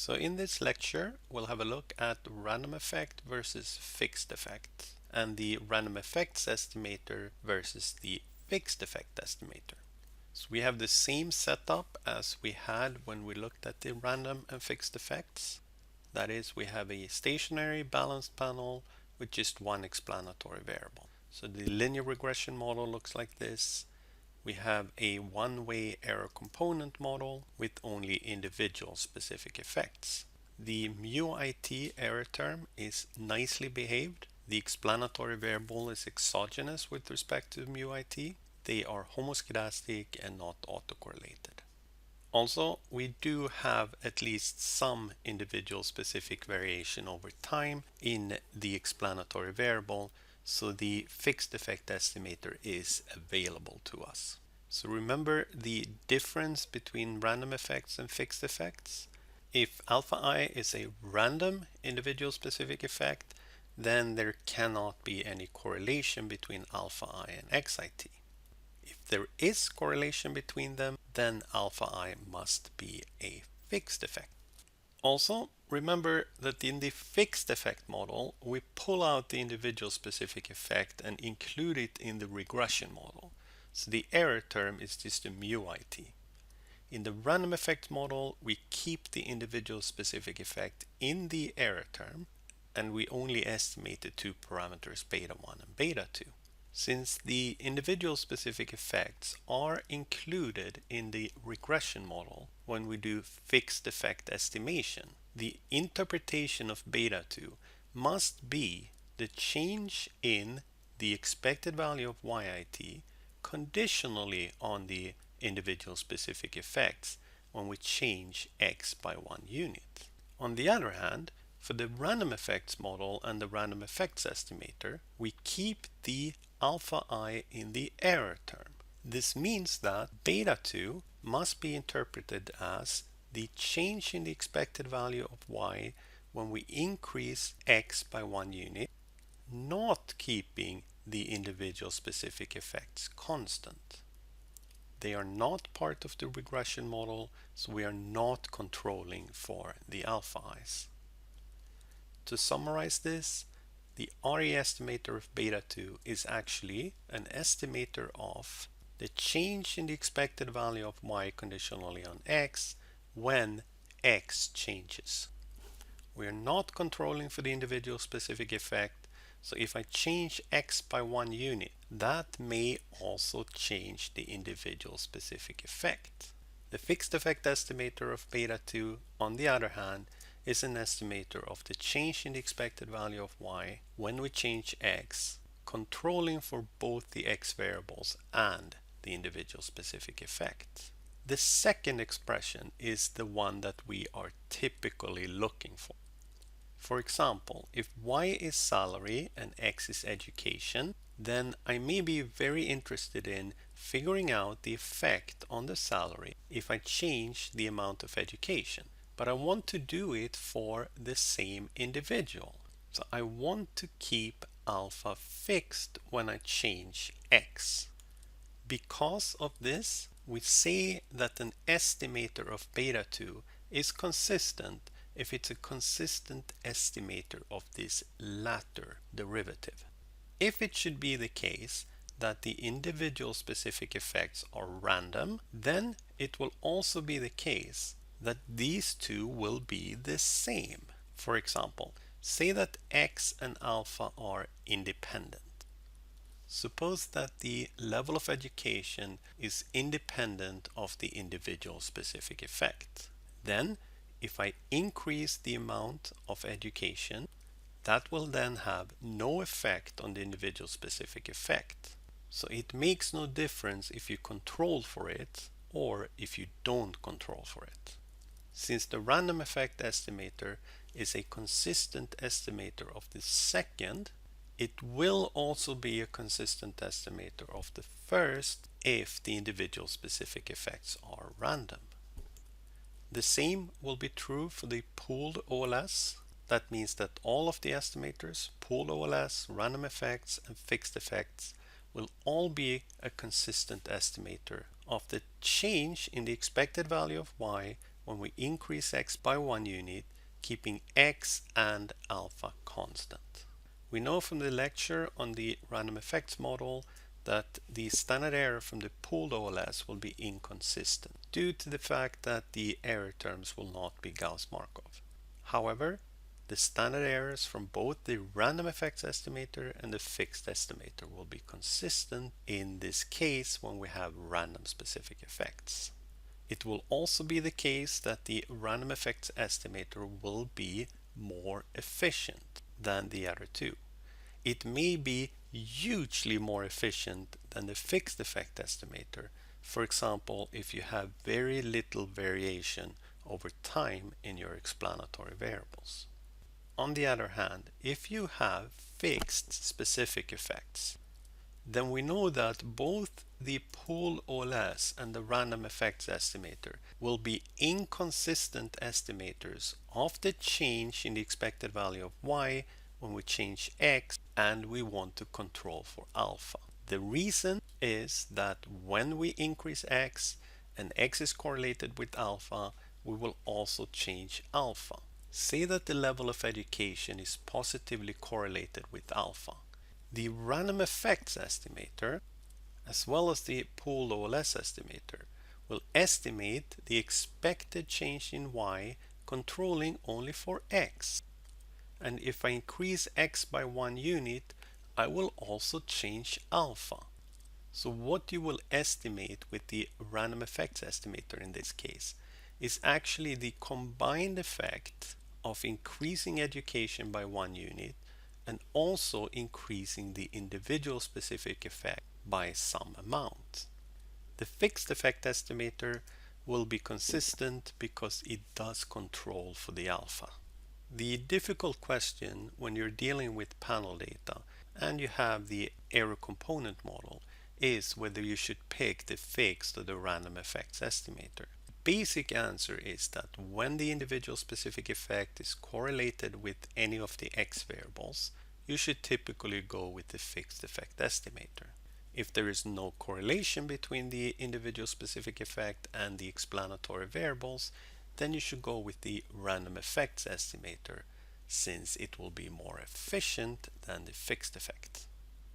So in this lecture, we'll have a look at random effect versus fixed effect, and the random effects estimator versus the fixed effect estimator. So we have the same setup as we had when we looked at the random and fixed effects. That is, we have a stationary balanced panel with just one explanatory variable. So the linear regression model looks like this. We have a one-way error component model with only individual specific effects. The mu_it error term is nicely behaved. The explanatory variable is exogenous with respect to mu_it. They are homoscedastic and not autocorrelated. Also, we do have at least some individual specific variation over time in the explanatory variable, so the fixed effect estimator is available to us. So remember the difference between random effects and fixed effects. If alpha I is a random individual specific effect, then there cannot be any correlation between alpha I and xit. If there is correlation between them, then alpha I must be a fixed effect. Also, remember that in the fixed effect model, we pull out the individual specific effect and include it in the regression model. So the error term is just a mu_it. In the random effect model, we keep the individual specific effect in the error term, and we only estimate the two parameters beta 1 and beta 2. Since the individual specific effects are included in the regression model when we do fixed effect estimation, the interpretation of beta 2 must be the change in the expected value of yit conditionally on the individual specific effects when we change x by 1 unit. On the other hand, for the random effects model and the random effects estimator, we keep the alpha I in the error term. This means that beta 2 must be interpreted as the change in the expected value of y when we increase x by 1 unit, not keeping the individual specific effects constant. They are not part of the regression model, so we are not controlling for the alpha i's. To summarize this, the RE estimator of beta 2 is actually an estimator of the change in the expected value of y conditionally on x when x changes. We are not controlling for the individual specific effect, so if I change x by 1 unit, that may also change the individual specific effect. The fixed effect estimator of beta 2, on the other hand, is an estimator of the change in the expected value of y when we change x, controlling for both the x variables and the individual specific effect. The second expression is the one that we are typically looking for. For example, if y is salary and x is education, then I may be very interested in figuring out the effect on the salary if I change the amount of education. But I want to do it for the same individual. So I want to keep alpha fixed when I change x. Because of this, we say that an estimator of beta 2 is consistent if it's a consistent estimator of this latter derivative. If it should be the case that the individual specific effects are random, then it will also be the case that these two will be the same. For example, say that x and alpha are independent. Suppose that the level of education is independent of the individual specific effect. Then, if I increase the amount of education, that will then have no effect on the individual specific effect. So it makes no difference if you control for it or if you don't control for it. Since the random effect estimator is a consistent estimator of the second, it will also be a consistent estimator of the first if the individual specific effects are random. The same will be true for the pooled OLS. That means that all of the estimators, pooled OLS, random effects, and fixed effects, will all be a consistent estimator of the change in the expected value of y when we increase x by 1 unit, keeping x and alpha constant. We know from the lecture on the random effects model that the standard error from the pooled OLS will be inconsistent due to the fact that the error terms will not be Gauss-Markov. However, the standard errors from both the random effects estimator and the fixed estimator will be consistent in this case when we have random specific effects. It will also be the case that the random effects estimator will be more efficient than the other two. It may be hugely more efficient than the fixed effect estimator, for example, if you have very little variation over time in your explanatory variables. On the other hand, if you have fixed specific effects, then we know that both the pool OLS and the random effects estimator will be inconsistent estimators of the change in the expected value of y when we change x and we want to control for alpha. The reason is that when we increase x and x is correlated with alpha, we will also change alpha. Say that the level of education is positively correlated with alpha. The random effects estimator, as well as the pooled OLS estimator, will estimate the expected change in y controlling only for x. And if I increase x by 1 unit, I will also change alpha. So what you will estimate with the random effects estimator in this case is actually the combined effect of increasing education by 1 unit and also increasing the individual specific effect by some amount. The fixed effect estimator will be consistent because it does control for the alpha. The difficult question when you're dealing with panel data and you have the error component model is whether you should pick the fixed or the random effects estimator. The basic answer is that when the individual specific effect is correlated with any of the x variables, you should typically go with the fixed effect estimator. If there is no correlation between the individual specific effect and the explanatory variables, then you should go with the random effects estimator since it will be more efficient than the fixed effect.